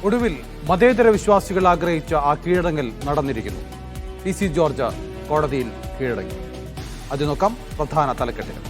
ഒടുവിൽ മതേതര വിശ്വാസികൾ ആഗ്രഹിച്ച ആ കീഴടങ്ങൽ നടന്നിരിക്കുന്നു. പി.സി. ജോർജ് കോടതിയിൽ കീഴടങ്ങി. അത് നോക്കാം പ്രധാന തലക്കെട്ടുകൾ.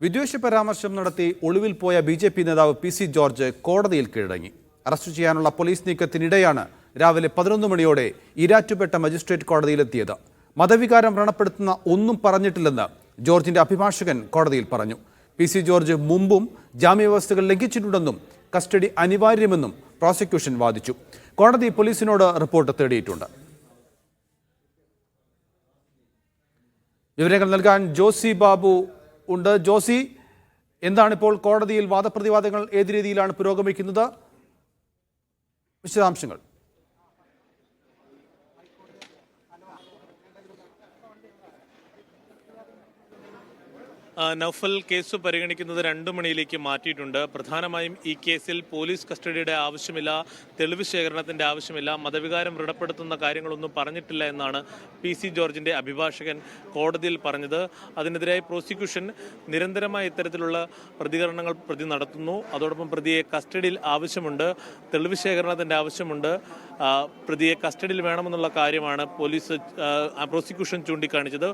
വിദ്വേഷ പരാമർശം നടത്തി ഒളിവിൽ പോയ ബി.ജെ.പി. നേതാവ് പി.സി. ജോർജ് കോടതിയിൽ കീഴടങ്ങി. അറസ്റ്റ് ചെയ്യാനുള്ള പോലീസ് നീക്കത്തിനിടെയാണ് രാവിലെ 11 മണിയോടെ ഈരാറ്റുപേട്ട മജിസ്ട്രേറ്റ് കോടതിയിലെത്തിയത്. മതവികാരം വ്രണപ്പെടുത്തുന്ന ഒന്നും പറഞ്ഞിട്ടില്ലെന്ന് ജോർജിന്റെ അഭിഭാഷകൻ കോടതിയിൽ പറഞ്ഞു. പി.സി. ജോർജ് മുമ്പും ജാമ്യവ്യവസ്ഥകൾ ലംഘിച്ചിട്ടുണ്ടെന്നും കസ്റ്റഡി അനിവാര്യമെന്നും പ്രോസിക്യൂഷൻ വാദിച്ചു. കോടതി പോലീസിനോട് റിപ്പോർട്ട് തേടിയിട്ടുണ്ട്. വിവരങ്ങൾ നൽകാൻ ജോസി ബാബു ഉണ്ട്. ജോസി, എന്താണിപ്പോൾ കോടതിയിൽ വാദപ്രതിവാദങ്ങൾ ഏത് രീതിയിലാണ് പുരോഗമിക്കുന്നത്? വിശദാംശങ്ങൾ. നൗഫൽ, കേസ് പരിഗണിക്കുന്നത് 2 മണിയിലേക്ക് മാറ്റിയിട്ടുണ്ട്. പ്രധാനമായും ഈ കേസിൽ പോലീസ് കസ്റ്റഡിയുടെ ആവശ്യമില്ല, തെളിവ് ശേഖരണത്തിന്റെ ആവശ്യമില്ല, മതവികാരം വ്രണപ്പെടുത്തുന്ന കാര്യങ്ങളൊന്നും പറഞ്ഞിട്ടില്ല എന്നാണ് പി.സി. ജോർജിന്റെ അഭിഭാഷകൻ കോടതിയിൽ പറഞ്ഞത്. അതിനെതിരായി പ്രോസിക്യൂഷൻ നിരന്തരമായ ഇത്തരത്തിലുള്ള പ്രതികരണങ്ങൾ പ്രതി നടത്തുന്നു. അതോടൊപ്പം പ്രതിയെ കസ്റ്റഡിയിൽ ആവശ്യമുണ്ട്, തെളിവ് ശേഖരണത്തിന്റെ ആവശ്യമുണ്ട്, പ്രതിയെ കസ്റ്റഡിയിൽ വേണമെന്നുള്ള കാര്യമാണ് പ്രോസിക്യൂഷൻ ചൂണ്ടിക്കാണിച്ചത്.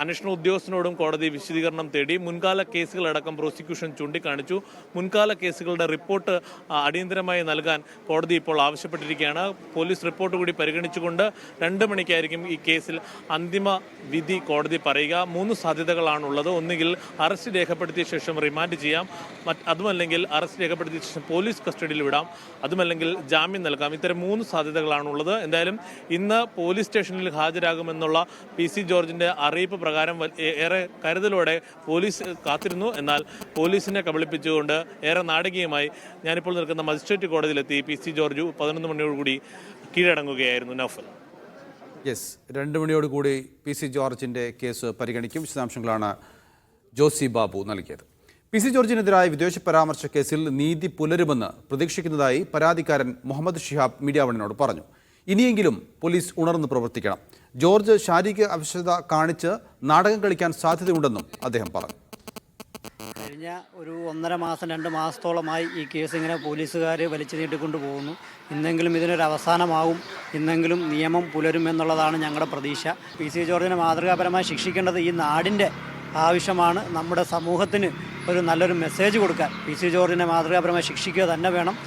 അന്വേഷണ ഉദ്യോഗസ്ഥനോടും കോടതി വിശദീകരണം തേടി. മുൻകാല കേസുകളടക്കം പ്രോസിക്യൂഷൻ ചൂണ്ടിക്കാണിച്ചു. മുൻകാല കേസുകളുടെ റിപ്പോർട്ട് അടിയന്തരമായി നൽകാൻ കോടതി ഇപ്പോൾ ആവശ്യപ്പെട്ടിരിക്കുകയാണ്. പോലീസ് റിപ്പോർട്ട് കൂടി പരിഗണിച്ചുകൊണ്ട് 2 മണിക്കായിരിക്കും ഈ കേസിൽ അന്തിമ വിധി കോടതി പറയുക. 3 സാധ്യതകളാണുള്ളത്. ഒന്നുകിൽ അറസ്റ്റ് രേഖപ്പെടുത്തിയ ശേഷം റിമാൻഡ് ചെയ്യാം, അതുമല്ലെങ്കിൽ അറസ്റ്റ് രേഖപ്പെടുത്തിയ ശേഷം പോലീസ് കസ്റ്റഡിയിൽ വിടാം, അതുമല്ലെങ്കിൽ ജാമ്യം നൽകാം. ഇത്തരം 3 സാധ്യതകളാണുള്ളത്. എന്തായാലും ഇന്ന് പോലീസ് സ്റ്റേഷനിൽ ഹാജരാകുമെന്നുള്ള പി.സി. ജോർജിന്റെ അറിയിപ്പ് പ്രകാരം ഏറെ കരുതലോടെ പോലീസ് കാത്തിരുന്നു. എന്നാൽ പോലീസിനെ കബളിപ്പിച്ചുകൊണ്ട് ഏറെ നാടകീയമായി ഞാനിപ്പോൾ നിൽക്കുന്ന മജിസ്ട്രേറ്റ് കോടതിയിലെത്തി പി.സി. ജോർജ് 11 മണിയോടുകൂടി കീഴടങ്ങുകയായിരുന്നു. നൗഫൽ. 2 മണിയോടുകൂടി പി.സി. ജോർജിന്റെ കേസ് പരിഗണിക്കും. വിശദാംശങ്ങളാണ് ജോസി ബാബു നൽകിയത്. പി.സി. ജോർജിനെതിരായ വിദ്വേഷ പരാമർശ കേസിൽ നീതി പുലരുമെന്ന് പ്രതീക്ഷിക്കുന്നതായി പരാതിക്കാരൻ മുഹമ്മദ് ഷിഹാബ് മീഡിയ വണ്ണിനോട് പറഞ്ഞു. ഇനിയെങ്കിലും പോലീസ് ഉണർന്ന് പ്രവർത്തിക്കണം. ജോർജ് ശാരീരിക അവശത കാണിച്ച് നാടകം കളിക്കാൻ സാധ്യതയുണ്ടെന്നും അദ്ദേഹം പറഞ്ഞു. കഴിഞ്ഞ ഒരു 1.5 മാസം 2 മാസത്തോളമായി ഈ കേസ് ഇങ്ങനെ പോലീസുകാർ വലിച്ചു നീട്ടിക്കൊണ്ടു പോകുന്നു. ഇന്നെങ്കിലും ഇതിനൊരു അവസാനമാകും, ഇന്നെങ്കിലും നിയമം പുലരുമെന്നുള്ളതാണ് ഞങ്ങളുടെ പ്രതീക്ഷ. പി.സി. ജോർജിനെ മാതൃകാപരമായി ശിക്ഷിക്കേണ്ടത് ഈ നാടിൻ്റെ ആവശ്യമാണ്. നമ്മുടെ സമൂഹത്തിന് ഒരു നല്ലൊരു മെസ്സേജ് കൊടുക്കാൻ പി.സി. ജോർജിനെ മാതൃകാപരമായി ശിക്ഷിക്കുക തന്നെ വേണം.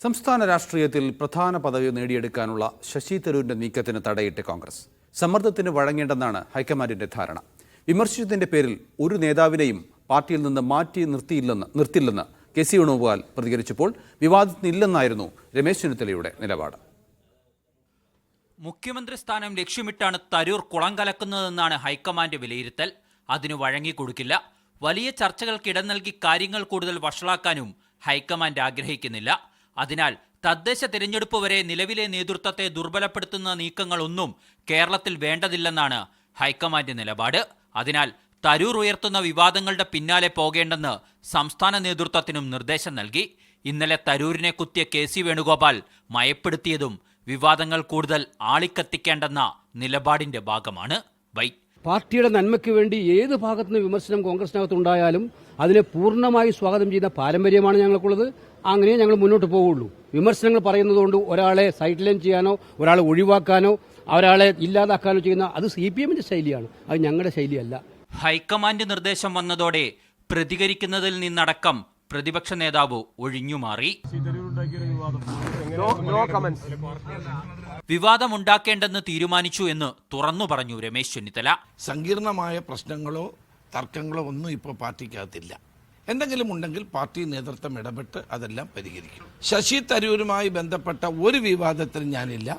സംസ്ഥാന രാഷ്ട്രീയത്തിൽ പ്രധാന പദവി നേടിയെടുക്കാനുള്ള ശശി തരൂരിന്റെ നീക്കത്തിന് തടയിട്ട് കോൺഗ്രസ്. സമ്മർദ്ദത്തിന് വഴങ്ങേണ്ടെന്നാണ് ഹൈക്കമാൻഡിന്റെ ധാരണ. വിമർശിച്ചതിന്റെ പേരിൽ ഒരു നേതാവിനെയും പാർട്ടിയിൽ നിന്ന് മാറ്റി നിർത്തില്ലെന്ന് കെ.സി. വേണുഗോപാൽ പ്രതികരിച്ചപ്പോൾ വിവാദത്തിനില്ലെന്നായിരുന്നു രമേശ് ചെന്നിത്തലയുടെ നിലപാട്. മുഖ്യമന്ത്രി സ്ഥാനം ലക്ഷ്യമിട്ടാണ് തരൂർ കുളം കലക്കുന്നതെന്നാണ് ഹൈക്കമാൻഡ് വിലയിരുത്തൽ. അതിനു വഴങ്ങിക്കൊടുക്കില്ല. വലിയ ചർച്ചകൾക്ക് ഇടം നൽകി കാര്യങ്ങൾ കൂടുതൽ വഷളാക്കാനും ഹൈക്കമാൻഡ് ആഗ്രഹിക്കുന്നില്ല. അതിനാൽ തദ്ദേശ തിരഞ്ഞെടുപ്പ് വരെ നിലവിലെ നേതൃത്വത്തെ ദുർബലപ്പെടുത്തുന്ന നീക്കങ്ങളൊന്നും കേരളത്തിൽ വേണ്ടതില്ലെന്നാണ് ഹൈക്കമാൻഡ് നിലപാട്. അതിനാൽ തരൂർ ഉയർത്തുന്ന വിവാദങ്ങളുടെ പിന്നാലെ പോകേണ്ടെന്ന് സംസ്ഥാന നേതൃത്വത്തിനും നിർദ്ദേശം നൽകി. ഇന്നലെ തരൂരിനെ കുത്തിയ കെ.സി. വേണുഗോപാൽ മയപ്പെടുത്തിയതും വിവാദങ്ങൾ കൂടുതൽ ആളിക്കത്തിക്കേണ്ടെന്ന നിലപാടിന്റെ ഭാഗമാണ്. പാർട്ടിയുടെ നന്മയ്ക്ക് വേണ്ടി ഏത് ഭാഗത്തുനിന്ന് വിമർശനം കോൺഗ്രസിനകത്തുണ്ടായാലും അതിനെ പൂർണ്ണമായി സ്വാഗതം ചെയ്യുന്ന പാരമ്പര്യമാണ് ഞങ്ങൾക്കുള്ളത്. അങ്ങനെ ഞങ്ങൾ മുന്നോട്ട് പോവുള്ളൂ. വിമർശനങ്ങൾ പറയുന്നതുകൊണ്ട് ഒരാളെ സൈഡ് ലൈൻ ചെയ്യാനോ ഒരാളെ ഒഴിവാക്കാനോ ഒരാളെ ഇല്ലാതാക്കാനോ ചെയ്യുന്ന അത് CPM-ന്റെ ശൈലിയാണ്, അത് ഞങ്ങളുടെ ശൈലിയല്ല. ഹൈക്കമാൻഡ് നിർദ്ദേശം വന്നതോടെ പ്രതികരിക്കുന്നതിൽ നിന്നടക്കം പ്രതിപക്ഷ നേതാവ് ഒഴിഞ്ഞുമാറി. വിവാദമുണ്ടാക്കേണ്ടെന്ന് തീരുമാനിച്ചു എന്ന് തുറന്നു പറഞ്ഞു രമേശ് ചെന്നിത്തല. സങ്കീർണമായ പ്രശ്നങ്ങളോ തർക്കങ്ങളോ ഒന്നും ഇപ്പോൾ പാർട്ടിക്കകത്തില്ല. എന്തെങ്കിലും ഉണ്ടെങ്കിൽ പാർട്ടി നേതൃത്വം ഇടപെട്ട് അതെല്ലാം പരിഹരിക്കും. ശശി തരൂരുമായി ബന്ധപ്പെട്ട ഒരു വിവാദത്തിലും ഞാനില്ല.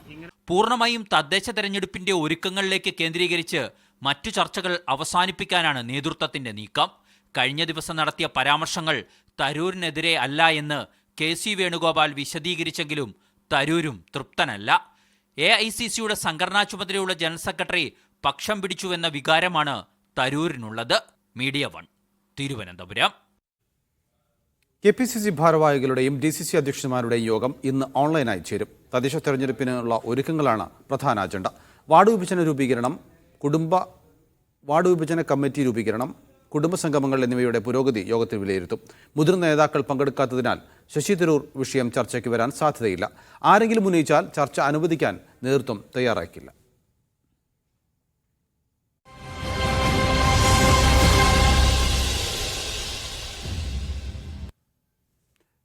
പൂർണ്ണമായും തദ്ദേശ തെരഞ്ഞെടുപ്പിന്റെ ഒരുക്കങ്ങളിലേക്ക് കേന്ദ്രീകരിച്ച് മറ്റു ചർച്ചകൾ അവസാനിപ്പിക്കാനാണ് നേതൃത്വത്തിന്റെ നീക്കം. കഴിഞ്ഞ ദിവസം നടത്തിയ പരാമർശങ്ങൾ തരൂരിനെതിരെ അല്ല എന്ന് കെ.സി. വേണുഗോപാൽ വിശദീകരിച്ചെങ്കിലും തരൂരും തൃപ്തനല്ല. AICCയുടെ സംഘടനാ ചുമതലയുള്ള ജനറൽ സെക്രട്ടറി പക്ഷം പിടിച്ചുവെന്ന വികാരമാണ് തരൂരിനുള്ളത്. മീഡിയ 1 തിരുവനന്തപുരം. KPCC ഭാരവാഹികളുടെയും DCC അധ്യക്ഷന്മാരുടെയും യോഗം ഇന്ന് ഓൺലൈനായി ചേരും. തദ്ദേശ തെരഞ്ഞെടുപ്പിനുള്ള ഒരുക്കങ്ങളാണ് പ്രധാന അജണ്ട. വാർഡ് വിഭജന കമ്മിറ്റി രൂപീകരണം, കുടുംബസംഗമങ്ങൾ എന്നിവയുടെ പുരോഗതി യോഗത്തിൽ വിലയിരുത്തും. മുതിർന്ന നേതാക്കൾ പങ്കെടുക്കാത്തതിനാൽ ശശി തരൂർ വിഷയം ചർച്ചയ്ക്ക് വരാൻ സാധ്യതയില്ല. ആരെങ്കിലും ഉന്നയിച്ചാൽ ചർച്ച അനുവദിക്കാൻ നേതൃത്വം തയ്യാറാക്കില്ല.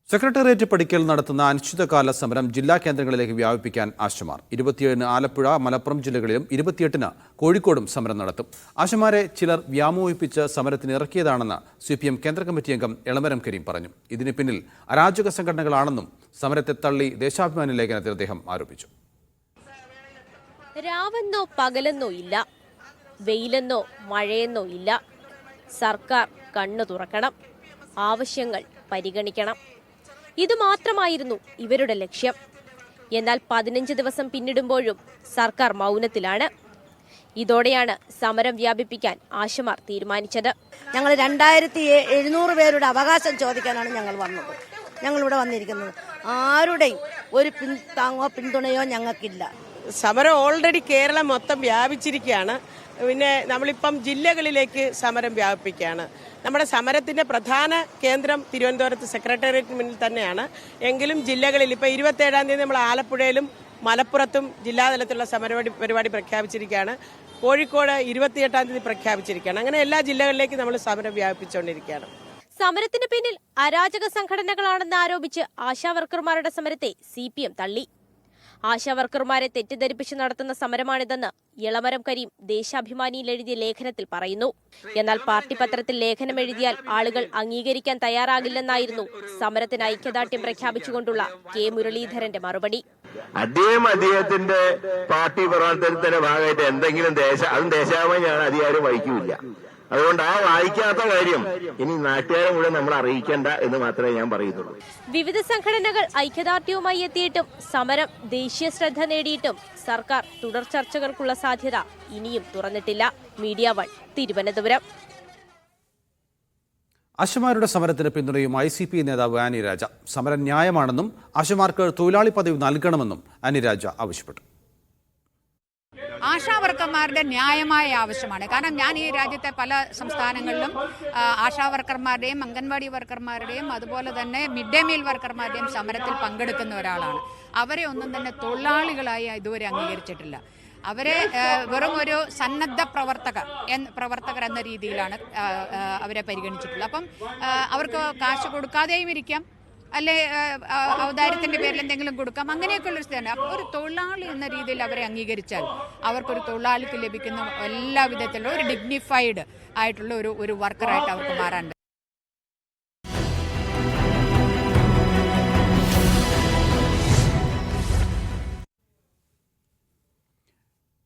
സെക്രട്ടേറിയറ്റ് പടിക്കൽ നടത്തുന്ന അനിശ്ചിതകാല സമരം ജില്ലാ കേന്ദ്രങ്ങളിലേക്ക് വ്യാപിപ്പിക്കാൻ ആശമാർ. 27-ന് ആലപ്പുഴ, മലപ്പുറം ജില്ലകളിലും 28-ന് കോഴിക്കോടും സമരം നടത്തും. ആശമാരെ ചിലർ വ്യാമോഹിപ്പിച്ച് സമരത്തിന് ഇറക്കിയതാണെന്ന് CPM കേന്ദ്ര കമ്മിറ്റി അംഗം എളമരം കരീം പറഞ്ഞു. ഇതിന് പിന്നിൽ അരാജക സംഘടനകളാണെന്നും സമരത്തെ തള്ളി ദേശാഭിമാനി ലേഖനത്തിൽ അദ്ദേഹം ആരോപിച്ചു. രാവെന്നോ പകലെന്നോ ഇല്ല, വെയിലെന്നോ മഴയെന്നോ ഇല്ല. സർക്കാർ കണ്ണു തുറക്കണം, ആവശ്യങ്ങൾ പരിഗണിക്കണം. ഇതുമാത്രമായിരുന്നു ഇവരുടെ ലക്ഷ്യം. എന്നാൽ 15 ദിവസം പിന്നിടുമ്പോഴും സർക്കാർ മൗനത്തിലാണ്. ഇതോടെയാണ് സമരം വ്യാപിപ്പിക്കാൻ ആശമാർ തീരുമാനിച്ചത്. ഞങ്ങൾ 2700 പേരുടെ അവകാശം ചോദിക്കാനാണ് ഞങ്ങളിവിടെ വന്നിരിക്കുന്നത്. ആരുടെയും ഒരു പിന്തുണയോ ഞങ്ങൾക്കില്ല. സമരം ഓൾറെഡി കേരളം മൊത്തം വ്യാപിച്ചിരിക്കുകയാണ്. പിന്നെ നമ്മളിപ്പം ജില്ലകളിലേക്ക് സമരം വ്യാപിപ്പിക്കുകയാണ്. നമ്മുടെ സമരത്തിന്റെ പ്രധാന കേന്ദ്രം തിരുവനന്തപുരത്ത് സെക്രട്ടേറിയറ്റിന് മുന്നിൽ തന്നെയാണ്. എങ്കിലും ജില്ലകളിൽ ഇപ്പോൾ 27-ാം തീയതി നമ്മൾ ആലപ്പുഴയിലും മലപ്പുറത്തും ജില്ലാതലത്തിലുള്ള പരിപാടി പ്രഖ്യാപിച്ചിരിക്കുകയാണ്. കോഴിക്കോട് 28-ാം തീയതി പ്രഖ്യാപിച്ചിരിക്കുകയാണ്. അങ്ങനെ എല്ലാ ജില്ലകളിലേക്കും നമ്മൾ സമരം വ്യാപിപ്പിച്ചുകൊണ്ടിരിക്കുകയാണ്. സമരത്തിന് പിന്നിൽ അരാജക സംഘടനകളാണെന്ന് ആരോപിച്ച് ആശാവർക്കർമാരുടെ സമരത്തെ CPM തള്ളി. ആശാവർക്കർമാരെ തെറ്റിദ്ധരിപ്പിച്ച് നടത്തുന്ന സമരമാണിതെന്ന് എളമരം കരീം ദേശാഭിമാനിയിൽ എഴുതിയ ലേഖനത്തിൽ പറയുന്നു. എന്നാൽ പാർട്ടി പത്രത്തിൽ ലേഖനം എഴുതിയാൽ ആളുകൾ അംഗീകരിക്കാൻ തയ്യാറാകില്ലെന്നായിരുന്നു സമരത്തിന് ഐക്യദാർഢ്യം പ്രഖ്യാപിച്ചുകൊണ്ടുള്ള K. മുരളീധരന്റെ മറുപടി. അദ്ദേഹത്തിന്റെ പാർട്ടി പ്രവർത്തനത്തിന്റെ ഭാഗമായിട്ട് എന്തെങ്കിലും അതും ദേശാഭിമാനിയാണ് അധികാരം വഹിക്കൂല. അതുകൊണ്ട് ആ വായിക്കാത്ത കാര്യം ഇനി നാട്ടുകാരെ മുഴുവൻ നമ്മൾ അറിയിക്കേണ്ട എന്ന് മാത്രമേ ഞാൻ പറയുന്നുള്ളൂ. വിവിധ സംഘടനകൾ ഐക്യദാർഢ്യവുമായി എത്തിയിട്ടും സമരം ദേശീയ ശ്രദ്ധ നേടിയിട്ടും സർക്കാർ തുടർ ചർച്ചകൾക്കുള്ള സാധ്യത ഇനിയും തുറന്നിട്ടില്ല. മീഡിയ 1 തിരുവനന്തപുരം. ആശമാരുടെ സമരത്തിന് പിന്തുണയും ICP നേതാവ് ആനി രാജ. സമരം ന്യായമാണെന്നും ആശമാർക്ക് തൊഴിലാളി പദവി നൽകണമെന്നും ആനി രാജ ആവശ്യപ്പെട്ടു. ആശാവർക്കർമാരുടെ ന്യായമായ ആവശ്യമാണ്. കാരണം ഞാൻ ഈ രാജ്യത്തെ പല സംസ്ഥാനങ്ങളിലും ആശാവർക്കർമാരുടെയും അംഗൻവാടി വർക്കർമാരുടെയും അതുപോലെ തന്നെ മിഡ് ഡേ മീൽ വർക്കർമാരുടെയും സമരത്തിൽ പങ്കെടുക്കുന്ന ഒരാളാണ്. അവരെ ഒന്നും തന്നെ തൊഴിലാളികളായി ഇതുവരെ അംഗീകരിച്ചിട്ടില്ല. അവരെ വെറും ഒരു സന്നദ്ധ പ്രവർത്തകർ എന്ന രീതിയിലാണ് അവരെ പരിഗണിച്ചിട്ടുള്ളത്. അപ്പം അവർക്ക് കാശ് കൊടുക്കാതെയും ഇരിക്കാം, അല്ലെ ഔദാര്യത്തിന്റെ പേരിൽ എന്തെങ്കിലും കൊടുക്കാം, അങ്ങനെയൊക്കെയുള്ള ഒരു സ്ഥിതിയാണ്. അപ്പോൾ ഒരു തൊഴിലാളി എന്ന രീതിയിൽ അവരെ അംഗീകരിച്ചാൽ അവർക്കൊരു തൊഴിലാളിക്ക് ലഭിക്കുന്ന എല്ലാ വിധത്തിലുള്ള ഒരു ഡിഗ്നിഫൈഡ് ആയിട്ടുള്ള ഒരു വർക്കറായിട്ട് അവർക്ക് മാറാൻ.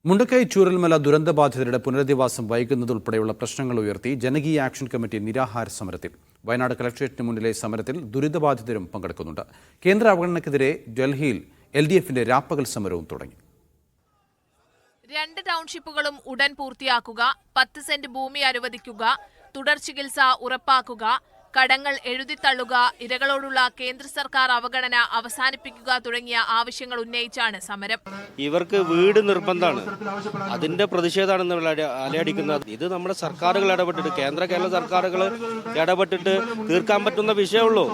മുണ്ടക്കൈ ചൂരൽമല ദുരന്തബാധിതരുടെ പുനരധിവാസം വൈകുന്നതുൾപ്പെടെയുള്ള പ്രശ്നങ്ങൾ ഉയർത്തി ജനകീയ ആക്ഷൻ കമ്മിറ്റി നിരാഹാര സമരത്തിൽ. വയനാട് കളക്ട്രേറ്റിന് മുന്നിലെ സമരത്തിൽ ദുരിതബാധിതരും പങ്കെടുക്കുന്നുണ്ട്. കേന്ദ്ര അവഗണനയ്ക്കെതിരെ ഡൽഹിയിൽ LDFന്റെ രാപ്പകൽ സമരവും തുടങ്ങി. 2 ടൗൺഷിപ്പുകളും ഉടൻ പൂർത്തിയാക്കുക, 10 സെന്റ് ഭൂമി അനുവദിക്കുക, തുടർ ചികിത്സ ഉറപ്പാക്കുക, കടങ്ങൾ എഴുതിത്തള്ളുക, ഇരകളോടുള്ള കേന്ദ്ര സർക്കാർ അവഗണന അവസാനിപ്പിക്കുക തുടങ്ങിയ ആവശ്യങ്ങൾ ഉന്നയിച്ചാണ് സമരം. ഇവർക്ക് വീട് നിർബന്ധമാണ്, അതിന്റെ പ്രതിഷേധമാണ് അലയടിക്കുന്നത്. ഇത് നമ്മുടെ സർക്കാരുകൾ ഇടപെട്ടിട്ട്, കേരള സർക്കാരുകൾ ഇടപെട്ടിട്ട് തീർക്കാൻ പറ്റുന്ന വിഷയമുള്ളൂ.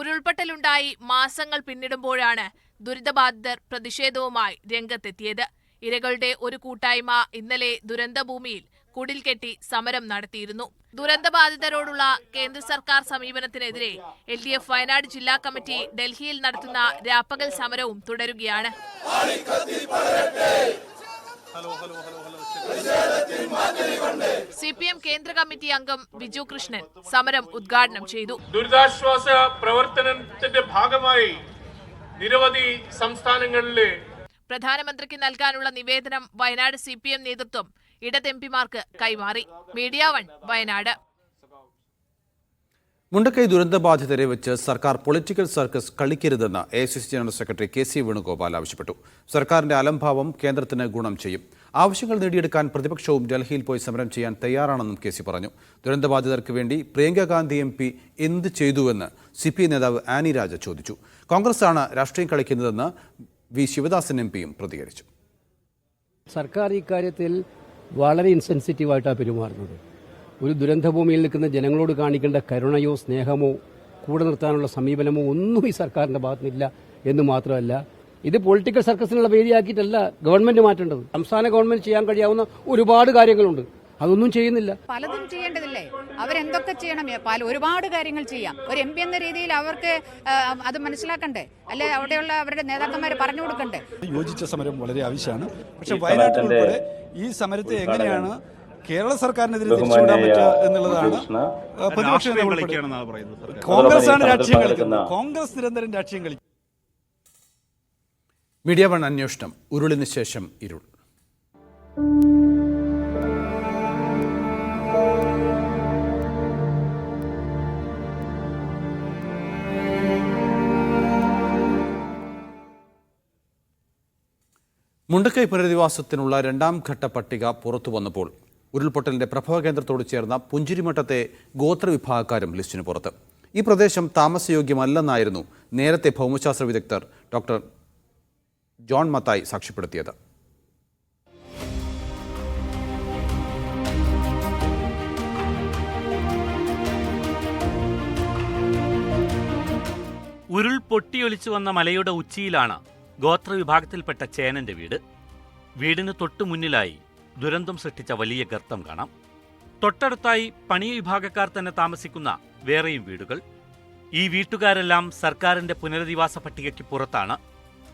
ഉരുൾപൊട്ടലുണ്ടായി മാസങ്ങൾ പിന്നിടുമ്പോഴാണ് ദുരിതബാധിതർ പ്രതിഷേധവുമായി രംഗത്തെത്തിയത്. ഇരകളുടെ ഒരു കൂട്ടായ്മ ഇന്നലെ ദുരന്തഭൂമിയിൽ കുടിൽ കെട്ടി സമരം നടത്തിയിരുന്നു. ദുരന്തബാധിതരോടുള്ള കേന്ദ്ര സർക്കാർ സമീപനത്തിനെതിരെ LDF വയനാട് ജില്ലാ കമ്മിറ്റി ഡൽഹിയിൽ നടത്തുന്ന രാപ്പകൽ സമരവും തുടരുകയാണ്. CPM കേന്ദ്ര കമ്മിറ്റി അംഗം ബിജു കൃഷ്ണൻ സമരം ഉദ്ഘാടനം ചെയ്തു. ദുരിതാശ്വാസ പ്രവർത്തനത്തിന്റെ ഭാഗമായി നിരവധി സംസ്ഥാനങ്ങളിലെ പ്രധാനമന്ത്രിക്ക് നൽകാനുള്ള നിവേദനം വയനാട് CPM നേതൃത്വം ഇടത് MPമാർക്ക് കൈമാറി. മീഡിയ 1 വയനാട്. മുണ്ടക്കൈ ദുരന്തബാധിതരെ വെച്ച് സർക്കാർ പൊളിറ്റിക്കൽ സർക്കസ് കളിക്കരുതെന്ന് AICC general secretary KC Venugopal ആവശ്യപ്പെട്ടു. സർക്കാരിന്റെ അലംഭാവം കേന്ദ്രത്തിന് ഗുണം ചെയ്യും. ആവശ്യങ്ങൾ നേടിയെടുക്കാൻ പ്രതിപക്ഷവും ഡൽഹിയിൽ പോയി സമരം ചെയ്യാൻ തയ്യാറാണെന്നും KC പറഞ്ഞു. ദുരന്തബാധിതർക്ക് വേണ്ടി പ്രിയങ്ക ഗാന്ധി MP എന്ത് ചെയ്തുവെന്ന് CPI നേതാവ് ആനി രാജ ചോദിച്ചു. കോൺഗ്രസാണ് രാഷ്ട്രീയം കളിക്കുന്നതെന്ന് V. ശിവദാസൻ MPയും പ്രതികരിച്ചു. സർക്കാർ ഇക്കാര്യത്തിൽ വളരെ ഇൻസെൻസിറ്റീവായിട്ടാണ് പെരുമാറുന്നത്. ഒരു ദുരന്തഭൂമിയിൽ നിൽക്കുന്ന ജനങ്ങളോട് കാണിക്കേണ്ട കരുണയോ സ്നേഹമോ കൂടെ നിർത്താനുള്ള സമീപനമോ ഒന്നും ഈ സർക്കാരിന്റെ ഭാഗത്തുനിന്നില്ല എന്ന് മാത്രമല്ല, ഇത് പൊളിറ്റിക്കൽ സർക്കസിനുള്ള വേദിയാക്കിയിട്ടല്ല ഗവൺമെന്റ് മാറ്റേണ്ടത്. സംസ്ഥാന ഗവൺമെന്റ് ചെയ്യാൻ കഴിയാവുന്ന ഒരുപാട് കാര്യങ്ങളുണ്ട്, അതൊന്നും ചെയ്യുന്നില്ല. പലതും ചെയ്യേണ്ടതില്ലേ? അവരെന്തൊക്കെ ചെയ്യണം? ഒരുപാട് കാര്യങ്ങൾ ചെയ്യാം. ഒരു MP എന്ന രീതിയിൽ അവർക്ക് അത് മനസ്സിലാക്കണ്ടേ? അല്ലെ അവിടെയുള്ള അവരുടെ നേതാക്കന്മാർ പറഞ്ഞു കൊടുക്കണ്ടേ? യോജിച്ച സമരം വളരെ ആവശ്യമാണ്. പക്ഷെ വയനാട്ടിൽ ഉൾപ്പെടെ ഈ സമരത്തെ എങ്ങനെയാണ് കേരള സർക്കാരിനെതിരെ തിരിച്ചുവിടാൻ പറ്റുക എന്നുള്ളതാണ് പ്രതിപക്ഷം. കോൺഗ്രസ് ആണ് രാഷ്ട്രീയം കളിക്കുന്നത്. കോൺഗ്രസ് നിരന്തരം രാഷ്ട്രീയം കളിക്കും. മീഡിയ വൺ അന്വേഷണം ഉരുളിന് ശേഷം ഇരുൾ. മുണ്ടക്കൈ പുനരധിവാസത്തിനുള്ള രണ്ടാം ഘട്ട പട്ടിക പുറത്തു വന്നപ്പോൾ ഉരുൾപൊട്ടലിന്റെ പ്രഭവകേന്ദ്രത്തോട് ചേർന്ന പുഞ്ചിരിമട്ടത്തെ ഗോത്രവിഭാഗക്കാരും ലിസ്റ്റിന് പുറത്ത്. ഈ പ്രദേശം താമസയോഗ്യമല്ലെന്നായിരുന്നു നേരത്തെ ഭൗമശാസ്ത്ര വിദഗ്ധർ ഡോക്ടർ ജോൺ മത്തായി സാക്ഷ്യപ്പെടുത്തിയത്. ഉരുൾ പൊട്ടിയൊലിച്ചു വന്ന മലയുടെ ഉച്ചിയിലാണ് ഗോത്രവിഭാഗത്തിൽപ്പെട്ട ചേനന്റെ വീട്. വീടിന് തൊട്ടു മുന്നിലായി ദുരന്തം സൃഷ്ടിച്ച വലിയ ഗർത്തം കാണാം. തൊട്ടടുത്തായി പണിയ വിഭാഗക്കാർ തന്നെ താമസിക്കുന്ന വേറെയും വീടുകൾ. ഈ വീട്ടുകാരെല്ലാം സർക്കാരിന്റെ പുനരധിവാസ പട്ടികയ്ക്ക് പുറത്താണ്.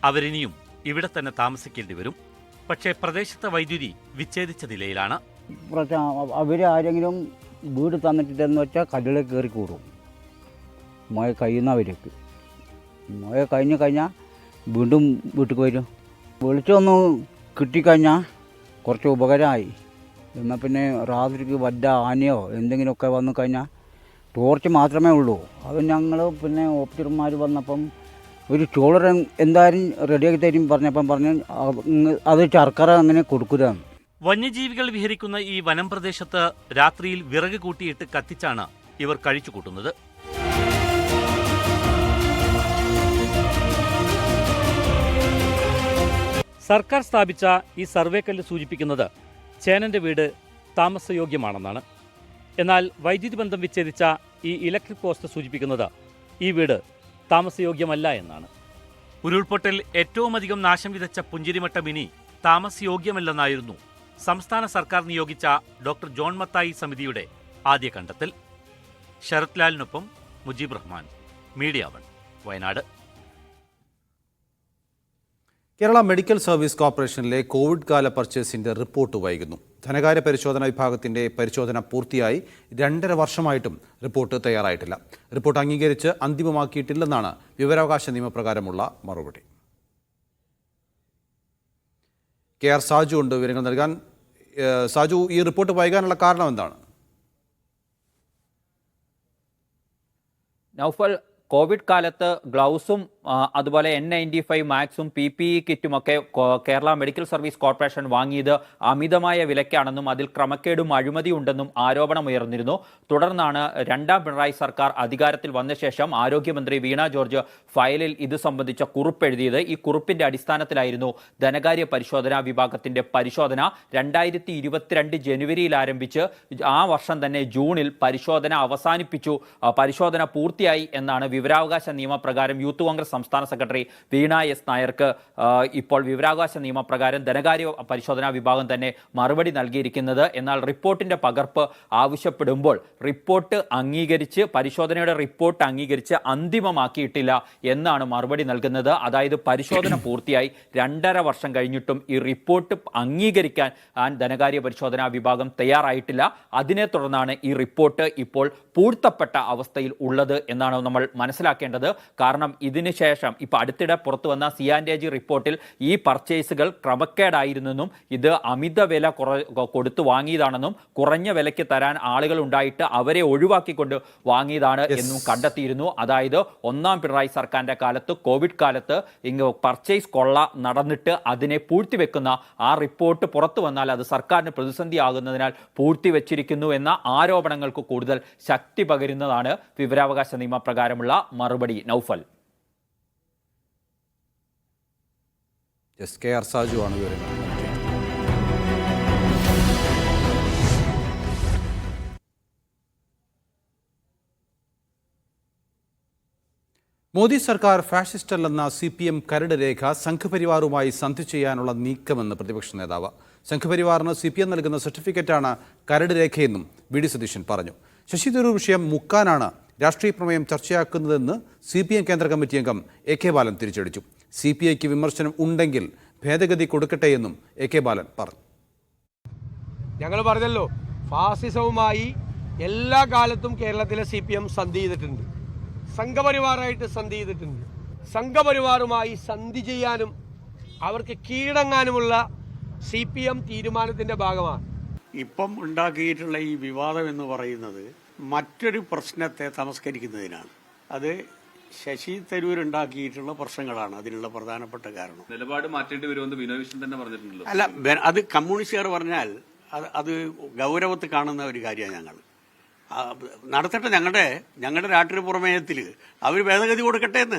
അവരിനിയും ഇവിടെ തന്നെ താമസിക്കേണ്ടി വരും. പക്ഷേ പ്രദേശത്തെ വൈദ്യുതി വിച്ഛേദിച്ച നിലയിലാണ്. അവർ ആരെങ്കിലും വീട് തന്നിട്ടില്ലെന്ന് വെച്ചാൽ കല്ലിൽ കയറി കൂടും. മഴ കഴിയുന്നവർക്ക് മഴ കഴിഞ്ഞാൽ വീണ്ടും വീട്ടിൽ വരും. വെളിച്ചമൊന്ന് കിട്ടിക്കഴിഞ്ഞാൽ കുറച്ച് ഉപകാരമായി. എന്നാൽ പിന്നെ രാത്രിക്ക് വല്ല ആനയോ എന്തെങ്കിലുമൊക്കെ വന്നു കഴിഞ്ഞാൽ ടോർച്ച് മാത്രമേ ഉള്ളൂ. അത് ഞങ്ങൾ പിന്നെ ഓഫീസർമാർ വന്നപ്പം ഒരു ചോളർ എന്തായാലും റെഡിയാക്കി തരും പറഞ്ഞപ്പം പറഞ്ഞു അത് സർക്കാർ അങ്ങനെ കൊടുക്കുക. വന്യജീവികൾ വിഹരിക്കുന്ന ഈ വനം പ്രദേശത്ത് രാത്രിയിൽ വിറക് കൂട്ടിയിട്ട് കത്തിച്ചാണ് ഇവർ കഴിച്ചു കൂട്ടുന്നത്. സർക്കാർ സ്ഥാപിച്ച ഈ സർവേക്കല്ല് സൂചിപ്പിക്കുന്നത് ചേനന്റെ വീട് താമസയോഗ്യമാണെന്നാണ്. എന്നാൽ വൈദ്യുതി ബന്ധം വിച്ഛേദിച്ച ഈ ഇലക്ട്രിക് പോസ്റ്റ് സൂചിപ്പിക്കുന്നത് ഈ വീട് താമസയോഗ്യമല്ല എന്നാണ്. ഉരുൾപൊട്ടൽ ഏറ്റവുമധികം നാശം വിതച്ച പുഞ്ചിരിമട്ടം ഇനി താമസയോഗ്യമല്ലെന്നായിരുന്നു സംസ്ഥാന സർക്കാർ നിയോഗിച്ച ഡോക്ടർ ജോൺ മത്തായി സമിതിയുടെ ആദ്യ കണ്ടെത്തൽ. ശരത് ലാലിനൊപ്പം Mujeeb Rahman, media one, Wayanad. Kerala medical service കോർപ്പറേഷനിലെ കോവിഡ് കാല പർച്ചേസിന്റെ റിപ്പോർട്ട് വൈകുന്നു. ധനകാര്യ പരിശോധനാ വിഭാഗത്തിന്റെ പരിശോധന പൂർത്തിയായി 2.5 വർഷമായിട്ടും റിപ്പോർട്ട് തയ്യാറായിട്ടില്ല. റിപ്പോർട്ട് അംഗീകരിച്ച് അന്തിമമാക്കിയിട്ടില്ലെന്നാണ് വിവരാവകാശ നിയമപ്രകാരമുള്ള മറുപടി. KR സാജു ഉണ്ട് വിവരങ്ങൾ നൽകാൻ. സാജു, ഈ റിപ്പോർട്ട് വൈകാനുള്ള കാരണം എന്താണ്? നൗഫൽ, കോവിഡ് കാലത്ത് ഗ്ലൗസും അതുപോലെ N95 മാക്സും PPE കിറ്റുമൊക്കെ കേരള മെഡിക്കൽ സർവീസ് കോർപ്പറേഷൻ വാങ്ങിയത് അമിതമായ വിലയ്ക്കാണെന്നും അതിൽ ക്രമക്കേടും അഴിമതിയുണ്ടെന്നും ആരോപണമുയർന്നിരുന്നു. തുടർന്നാണ് രണ്ടാം പിണറായി സർക്കാർ അധികാരത്തിൽ വന്ന ശേഷം ആരോഗ്യമന്ത്രി വീണ ജോർജ് ഫയലിൽ ഇത് സംബന്ധിച്ച കുറിപ്പ് എഴുതിയത്. ഈ കുറിപ്പിന്റെ അടിസ്ഥാനത്തിലായിരുന്നു ധനകാര്യ പരിശോധനാ വിഭാഗത്തിന്റെ പരിശോധന. 2022 ജനുവരിയിൽ ആരംഭിച്ച് ആ വർഷം തന്നെ ജൂണിൽ പരിശോധന അവസാനിപ്പിച്ചു. പരിശോധന പൂർത്തിയായി എന്നാണ് വിവരാവകാശ നിയമപ്രകാരം യൂത്ത് കോൺഗ്രസ് സംസ്ഥാന സെക്രട്ടറി വീണ എസ് നായർക്ക് ഇപ്പോൾ വിവരാവകാശ നിയമപ്രകാരം ധനകാര്യ പരിശോധനാ വിഭാഗം തന്നെ മറുപടി നൽകിയിരിക്കുന്നത്. എന്നാൽ റിപ്പോർട്ടിന്റെ പകർപ്പ് ആവശ്യപ്പെടുമ്പോൾ റിപ്പോർട്ട് അംഗീകരിച്ച് പരിശോധനയുടെ റിപ്പോർട്ട് അംഗീകരിച്ച് അന്തിമമാക്കിയിട്ടില്ല എന്നാണ് മറുപടി നൽകുന്നത്. അതായത് പരിശോധന പൂർത്തിയായി 2.5 വർഷം കഴിഞ്ഞിട്ടും ഈ റിപ്പോർട്ട് അംഗീകരിക്കാൻ ധനകാര്യ പരിശോധനാ വിഭാഗം തയ്യാറായിട്ടില്ല. അതിനെ തുടർന്നാണ് ഈ റിപ്പോർട്ട് ഇപ്പോൾ പൂഴ്ത്തപ്പെട്ട അവസ്ഥയിൽ ഉള്ളത് എന്നാണ് നമ്മൾ മനസ്സിലാക്കേണ്ടത്. കാരണം ഇതിന് ശേഷം ഇപ്പോൾ അടുത്തിടെ പുറത്തു വന്ന C&AG റിപ്പോർട്ടിൽ ഈ പർച്ചേസുകൾ ക്രമക്കേടായിരുന്നെന്നും ഇത് അമിത വില കൊടുത്തു വാങ്ങിയതാണെന്നും കുറഞ്ഞ വിലയ്ക്ക് തരാൻ ആളുകൾ ഉണ്ടായിട്ട് അവരെ ഒഴിവാക്കിക്കൊണ്ട് വാങ്ങിയതാണ് എന്നും കണ്ടെത്തിയിരുന്നു. അതായത് ഒന്നാം പിണറായി സർക്കാരിന്റെ കാലത്ത് കോവിഡ് കാലത്ത് പർച്ചേസ് കൊള്ള നടന്നിട്ട് അതിനെ പൂഴ്ത്തിവെക്കുന്ന ആ റിപ്പോർട്ട് പുറത്തു വന്നാൽ അത് സർക്കാരിന് പ്രതിസന്ധിയാകുന്നതിനാൽ പൂഴ്ത്തിവെച്ചിരിക്കുന്നു എന്ന ആരോപണങ്ങൾക്ക് കൂടുതൽ ശക്തി പകരുന്നതാണ് വിവരാവകാശ നിയമപ്രകാരമുള്ള മറുപടി. നൗഫൽ, KR സാജു ആണ് വിവരങ്ങൾ. മോദി സർക്കാർ ഫാഷിസ്റ്റ് അല്ലെന്ന CPM കരട് രേഖ സംഘപരിവാറുമായി സന്ധി ചെയ്യാനുള്ള നീക്കമെന്ന് പ്രതിപക്ഷ നേതാവ്. സംഘപരിവാറിന് CPM നൽകുന്ന സർട്ടിഫിക്കറ്റാണ് കരട് രേഖയെന്നും VD സതീശൻ പറഞ്ഞു. ശശി തരൂർ വിഷയം മുക്കാനാണ് രാഷ്ട്രീയ പ്രമേയം ചർച്ചയാക്കുന്നതെന്ന് CPM കേന്ദ്ര കമ്മിറ്റി അംഗം AK ബാലൻ തിരിച്ചടിച്ചു. CPIക്ക് വിമർശനം ഉണ്ടെങ്കിൽ ഭേദഗതി കൊടുക്കട്ടെയെന്നും AK ബാലൻ പറഞ്ഞു. ഞങ്ങൾ പറഞ്ഞല്ലോ, ഫാസിസവുമായി എല്ലാ കാലത്തും കേരളത്തിലെ CPM സന്ധി ചെയ്തിട്ടുണ്ട്, സംഘപരിവാറായിട്ട് സന്ധി ചെയ്തിട്ടുണ്ട്. സംഘപരിവാറുമായി സന്ധി ചെയ്യാനും അവർക്ക് കീഴടങ്ങാനുമുള്ള CPM തീരുമാനത്തിന്റെ ഭാഗമാണ്. ഇപ്പം ഉണ്ടാക്കിയിട്ടുള്ള ഈ വിവാദം എന്ന് പറയുന്നത് മറ്റൊരു പ്രശ്നത്തെ തമസ്കരിക്കുന്നതിനാണ്. അത് ശശി തരൂർ ഉണ്ടാക്കിയിട്ടുള്ള പ്രശ്നങ്ങളാണ് അതിനുള്ള പ്രധാനപ്പെട്ട കാരണം. നിലപാട് മാറ്റേണ്ടി വരുമെന്ന് ബിനോയ് വിശ്വൻ തന്നെ പറഞ്ഞിട്ടുണ്ടല്ലോ. അല്ല, അത് കമ്മ്യൂണിസ്റ്റുകാർ പറഞ്ഞാൽ അത് ഗൗരവത്തിൽ കാണുന്ന ഒരു കാര്യമാണ്. ഞങ്ങൾ നടത്തട്ടെ, ഞങ്ങളുടെ രാഷ്ട്രീയ പ്രമേയത്തിൽ അവർ ഭേദഗതി കൊടുക്കട്ടെ എന്ന്.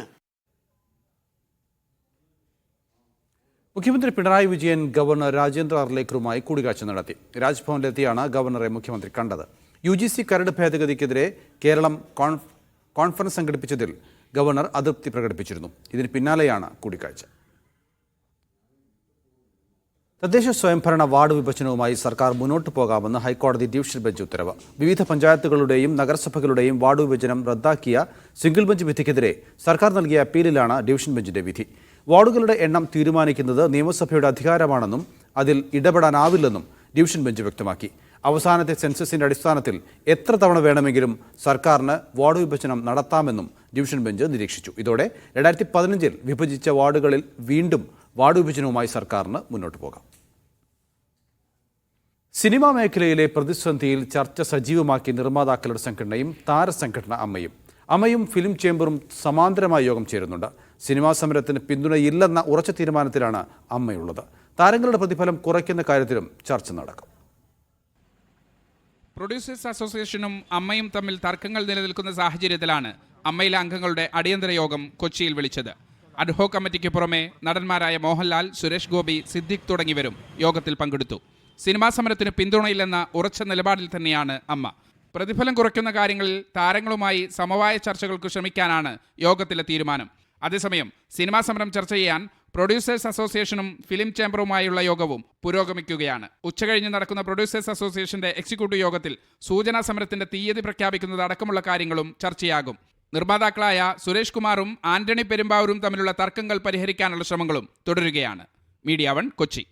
മുഖ്യമന്ത്രി പിണറായി വിജയൻ ഗവർണർ രാജേന്ദ്ര അർലേക്കറുമായി കൂടിക്കാഴ്ച നടത്തി. രാജ്ഭവനിലെത്തിയാണ് ഗവർണറെ മുഖ്യമന്ത്രി കണ്ടത്. UGC കരട് ഭേദഗതിക്കെതിരെ കേരളം കോൺഫറൻസ് സംഘടിപ്പിച്ചതിൽ ഗവർണർ അതൃപ്തി പ്രകടിപ്പിച്ചിരുന്നു. ഇതിന് പിന്നാലെയാണ് കൂടിക്കാഴ്ച. തദ്ദേശ സ്വയംഭരണ വാർഡ് വിഭജനവുമായി സർക്കാർ മുന്നോട്ട് പോകാമെന്ന് ഹൈക്കോടതി ഡിവിഷൻ ബെഞ്ച് ഉത്തരവ്. വിവിധ പഞ്ചായത്തുകളുടെയും നഗരസഭകളുടെയും വാർഡ് വിഭജനം റദ്ദാക്കിയ സിംഗിൾ ബെഞ്ച് വിധിക്കെതിരെ സർക്കാർ നൽകിയ അപ്പീലിലാണ് ഡിവിഷൻ ബെഞ്ചിന്റെ വിധി. വാർഡുകളുടെ എണ്ണം തീരുമാനിക്കുന്നത് നിയമസഭയുടെ അധികാരമാണെന്നും അതിൽ ഇടപെടാനാവില്ലെന്നും ഡിവിഷൻ ബെഞ്ച് വ്യക്തമാക്കി. അവസാനത്തെ സെൻസസിന്റെ അടിസ്ഥാനത്തിൽ എത്ര തവണ വേണമെങ്കിലും സർക്കാരിന് വാർഡ് വിഭജനം നടത്താമെന്നും ഡിവിഷൻ ബെഞ്ച് നിരീക്ഷിച്ചു. ഇതോടെ 2015 വിഭജിച്ച വാർഡുകളിൽ വീണ്ടും വാർഡ് വിഭജനവുമായി സർക്കാരിന് മുന്നോട്ട് പോകാം. സിനിമാ മേഖലയിലെ പ്രതിസന്ധിയിൽ ചർച്ച സജീവമാക്കി നിർമ്മാതാക്കളുടെ സംഘടനയും താരസംഘടന അമ്മയും ഫിലിം ചേംബറും സമാന്തരമായി യോഗം ചേരുന്നുണ്ട്. സിനിമാ സമരത്തിന് പിന്തുണയില്ലെന്ന ഉറച്ച തീരുമാനത്തിലാണ് അമ്മയുള്ളത്. താരങ്ങളുടെ പ്രതിഫലം കുറയ്ക്കുന്ന കാര്യത്തിലും ചർച്ച നടക്കും. പ്രൊഡ്യൂസേഴ്സ് അസോസിയേഷനും അമ്മയും തമ്മിൽ തർക്കങ്ങൾ നിലനിൽക്കുന്ന സാഹചര്യത്തിലാണ് അമ്മയിലെ അംഗങ്ങളുടെ അടിയന്തര യോഗം കൊച്ചിയിൽ വിളിച്ചത്. അഡ്ഹോ കമ്മിറ്റിക്ക് പുറമെ നടന്മാരായ മോഹൻലാൽ, സുരേഷ് ഗോപി, സിദ്ദിഖ് തുടങ്ങിയവരും യോഗത്തിൽ പങ്കെടുത്തു. സിനിമാ സമരത്തിന് പിന്തുണയില്ലെന്ന ഉറച്ച നിലപാടിൽ തന്നെയാണ് അമ്മ. പ്രതിഫലം കുറയ്ക്കുന്ന കാര്യങ്ങളിൽ താരങ്ങളുമായി സമവായ ചർച്ചകൾക്ക് ശ്രമിക്കാനാണ് യോഗത്തിലെ തീരുമാനം. അതേസമയം സിനിമാ സമരം ചർച്ച ചെയ്യാൻ പ്രൊഡ്യൂസേഴ്സ് അസോസിയേഷനും ഫിലിം ചേംബറുമായുള്ള യോഗവും പുരോഗമിക്കുകയാണ്. ഉച്ചകഴിഞ്ഞ് നടക്കുന്ന പ്രൊഡ്യൂസേഴ്സ് അസോസിയേഷന്റെ എക്സിക്യൂട്ടീവ് യോഗത്തിൽ സൂചനാ സമരത്തിന്റെ തീയതി പ്രഖ്യാപിക്കുന്നത് അടക്കമുള്ള കാര്യങ്ങളും ചർച്ചയാകും. നിർമ്മാതാക്കളായ സുരേഷ് കുമാറും ആന്റണി പെരുമ്പാവൂരും തമ്മിലുള്ള തർക്കങ്ങൾ പരിഹരിക്കാനുള്ള ശ്രമങ്ങളും തുടരുകയാണ്. മീഡിയ 1 കൊച്ചി.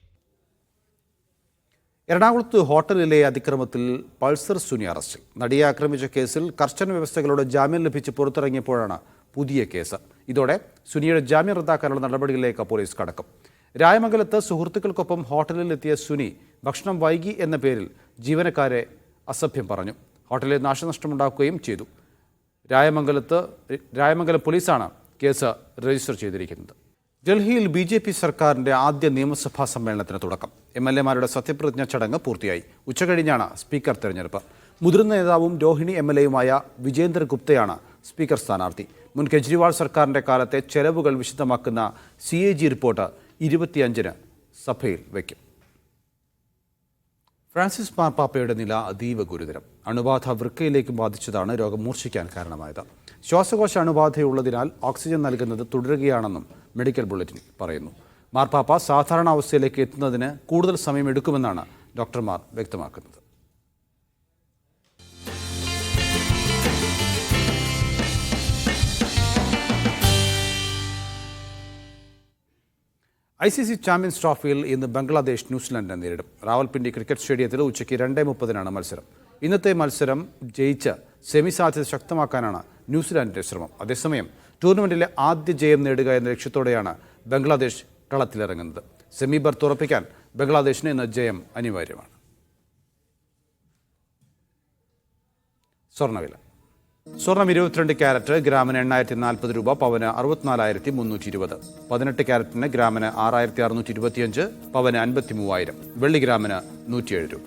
എറണാകുളത്ത് ഹോട്ടലിലെ അതിക്രമത്തിൽ പൾസർ സുനി അറസ്റ്റിൽ. നടിയെ ആക്രമിച്ച കേസിൽ കർശന വ്യവസ്ഥകളോടെ ജാമ്യം ലഭിച്ച് പുറത്തിറങ്ങിയപ്പോഴാണ് പുതിയ കേസ്. ഇതോടെ സുനിയുടെ ജാമ്യം റദ്ദാക്കാനുള്ള നടപടികളിലേക്ക് പോലീസ് കടക്കും. രായമംഗലത്ത് സുഹൃത്തുക്കൾക്കൊപ്പം ഹോട്ടലിൽ എത്തിയ സുനി ഭക്ഷണം വൈകി എന്ന പേരിൽ ജീവനക്കാരെ അസഭ്യം പറഞ്ഞു. ഹോട്ടലിൽ നാശനഷ്ടമുണ്ടാക്കുകയും ചെയ്തു. രായമംഗലം പോലീസാണ് കേസ് രജിസ്റ്റർ ചെയ്തിരിക്കുന്നത്. ഡൽഹിയിൽ BJP സർക്കാരിന്റെ ആദ്യ നിയമസഭാ സമ്മേളനത്തിന് തുടക്കം. MLA-മാരുടെ സത്യപ്രതിജ്ഞാ ചടങ്ങ് പൂർത്തിയായി. ഉച്ചകഴിഞ്ഞാണ് സ്പീക്കർ തെരഞ്ഞെടുപ്പ്. മുതിർന്ന നേതാവും രോഹിണി MLA-യുമായ വിജേന്ദർ ഗുപ്തയാണ് സ്പീക്കർ സ്ഥാനാർത്ഥി. മുൻ കെജ്രിവാൾ സർക്കാരിന്റെ കാലത്തെ ചെലവുകൾ വിശദമാക്കുന്ന CAG റിപ്പോർട്ട് 25-ന് സഭയിൽ വയ്ക്കും. ഫ്രാൻസിസ് മാർപ്പാപ്പയുടെ നില അതീവ ഗുരുതരം. അണുബാധ വൃക്കയിലേക്ക് ബാധിച്ചതാണ് രോഗം മൂർച്ഛിക്കാൻ കാരണമായത്. ശ്വാസകോശ അണുബാധയുള്ളതിനാൽ ഓക്സിജൻ നൽകുന്നത് തുടരുകയാണെന്നും മെഡിക്കൽ ബുള്ളറ്റിൻ പറയുന്നു. മാർപ്പാപ്പ സാധാരണ അവസ്ഥയിലേക്ക് എത്തുന്നതിന് കൂടുതൽ സമയമെടുക്കുമെന്നാണ് ഡോക്ടർമാർ വ്യക്തമാക്കുന്നത്. ICC ചാമ്പ്യൻസ് ട്രോഫിയിൽ ഇന്ന് ബംഗ്ലാദേശ് ന്യൂസിലാൻഡിനെ നേരിടും. റാവൽപിണ്ടി ക്രിക്കറ്റ് സ്റ്റേഡിയത്തിൽ ഉച്ചയ്ക്ക് 2:30-നാണ് മത്സരം. ഇന്നത്തെ മത്സരം ജയിച്ച് സെമി സാധ്യത ശക്തമാക്കാനാണ് ന്യൂസിലാൻഡിന്റെ ശ്രമം. അതേസമയം ടൂർണമെന്റിലെ ആദ്യ ജയം നേടുക എന്ന ലക്ഷ്യത്തോടെയാണ് ബംഗ്ലാദേശ് കളത്തിലിറങ്ങുന്നത്. സെമി ബർത്ത് ഉറപ്പിക്കാൻ ബംഗ്ലാദേശിന് ഇന്ന് ജയം അനിവാര്യമാണ്. സ്വർണ്ണവില. സ്വർണം 22 ക്യാരറ്റ് ഗ്രാമിന് 840 രൂപ, പവന് 64,320. 18 ക്യാരറ്റിന് ഗ്രാമിന് 6,625, പവന് 53,000. വെള്ളി ഗ്രാമിന് 107 രൂപ.